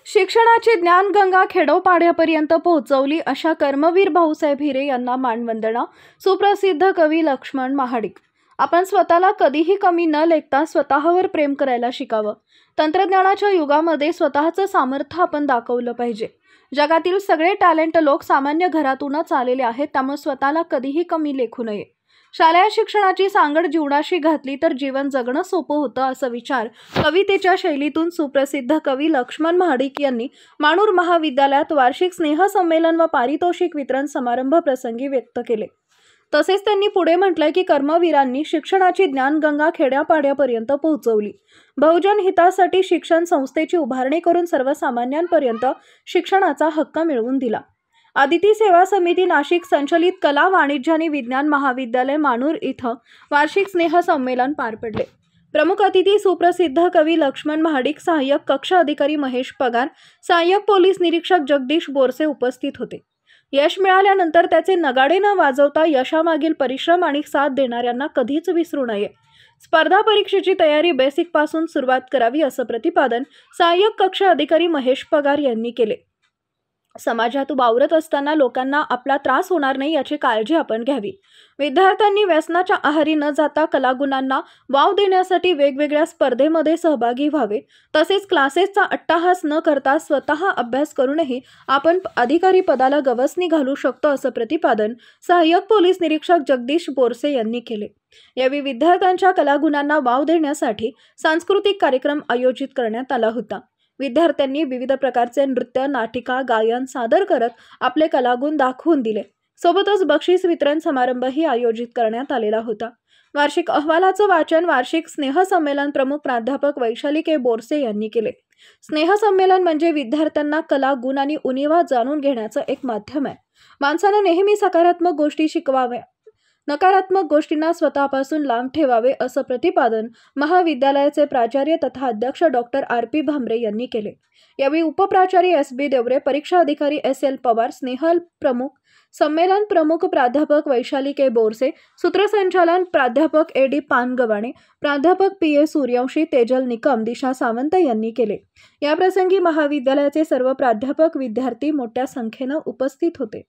शिक्षणाची ज्ञानगंगा खेडोपाड्यापर्यंत पोहोचवली अशा कर्मवीर भाऊसाहेब हिरे यांना मानवंदना। सुप्रसिद्ध कवी लक्ष्मण महाडिक। आपण स्वतःला कधीही कमी न लेखता स्वतःवर प्रेम करायला शिकावं। तंत्रज्ञानाच्या युगामध्ये स्वतःचं सामर्थ्य आपण दाखवलं पाहिजे। जगातील सगळे टॅलेंट लोक सामान्य घरातूनच आलेले आहेत, त्यामुळे स्वतःला कधीही कमी लेखू नये। शालेय शिक्षणाची सांगड जीवनाशी घातली तर जीवन जगणं सोपं होतं, असा विचार कवितेच्या शैलीतून सुप्रसिद्ध कवी लक्ष्मण महाडिक यांनी माणूर महाविद्यालयात वार्षिक स्नेहसंमेलन व पारितोषिक वितरण समारंभ प्रसंगी व्यक्त केले। तसेच त्यांनी पुढे म्हटलंय की कर्मवीरांनी शिक्षणाची ज्ञानगंगा खेड्यापाड्यापर्यंत पोहोचवली। बहुजन हितासाठी शिक्षण संस्थेची उभारणी करून सर्वसामान्यांपर्यंत शिक्षणाचा हक्क मिळवून दिला। आदिती सेवा समिती नाशिक संचलित कला वाणिज्य आणि विज्ञान महाविद्यालय माणूर इथं वार्षिक स्नेह संमेलन पार पडले। प्रमुख अतिथी सुप्रसिद्ध कवी लक्ष्मण महाडिक, सहाय्यक कक्ष अधिकारी महेश पगार, सहाय्यक पोलीस निरीक्षक जगदीश बोरसे उपस्थित होते। यश मिळाल्यानंतर त्याचे नगाडे न वाजवता यशामागील परिश्रम आणि साथ देणाऱ्यांना कधीच विसरू नये। स्पर्धा परीक्षेची तयारी बेसिक पासून सुरुवात करावी, असं प्रतिपादन सहाय्यक कक्ष अधिकारी महेश पगार यांनी केले। समाजात वावरत असताना लोकांना आपला त्रास होणार नाही याची काळजी आपण घ्यावी। विद्यार्थ्यांनी व्यसनाच्या आहारी न जाता कलागुणांना वाव देण्यासाठी वेगवेगळ्या स्पर्धेमध्ये सहभागी व्हावे। तसेच क्लासेसचा अट्टाहास न करता स्वतः अभ्यास करूनही आपण अधिकारी पदाला गवसणी घालू शकतो, असं प्रतिपादन सहाय्यक पोलीस निरीक्षक जगदीश बोरसे यांनी केले। यावेळी विद्यार्थ्यांच्या कलागुणांना वाव देण्यासाठी सांस्कृतिक कार्यक्रम आयोजित करण्यात आला होता। विद्यार्थ्यांनी विविध प्रकारचे नृत्य, नाटिका, गायन सादर करत आपले कलागुण दाखवून दिले। सोबतच बक्षीस वितरण समारंभही आयोजित करण्यात आलेला होता। वार्षिक अहवालाचं वाचन वार्षिक स्नेहसंमेलन प्रमुख प्राध्यापक वैशाली के बोरसे यांनी केले। स्नेहसंमेलन म्हणजे विद्यार्थ्यांना कला, गुण आणि उणिवा जाणून घेण्याचं एक माध्यम आहे। माणसानं नेहमी सकारात्मक गोष्टी शिकवाव्या, नकारात्मक गोष्टींना स्वतःपासून लांब ठेवावे, असं प्रतिपादन महाविद्यालयाचे प्राचार्य तथा अध्यक्ष डॉक्टर RP भामरे यांनी केले। यावेळी उपप्राचार्य SB देवरे, परीक्षा अधिकारी SL पवार, स्नेहल प्रमुख, संमेलन प्रमुख प्राध्यापक वैशाली के बोरसे, सूत्रसंचालन प्राध्यापक AD पानगवाणे, प्राध्यापक PA सूर्यवंशी, तेजल निकम, दिशा सावंत यांनी केले। याप्रसंगी महाविद्यालयाचे सर्व प्राध्यापक, विद्यार्थी मोठ्या संख्येनं उपस्थित होते।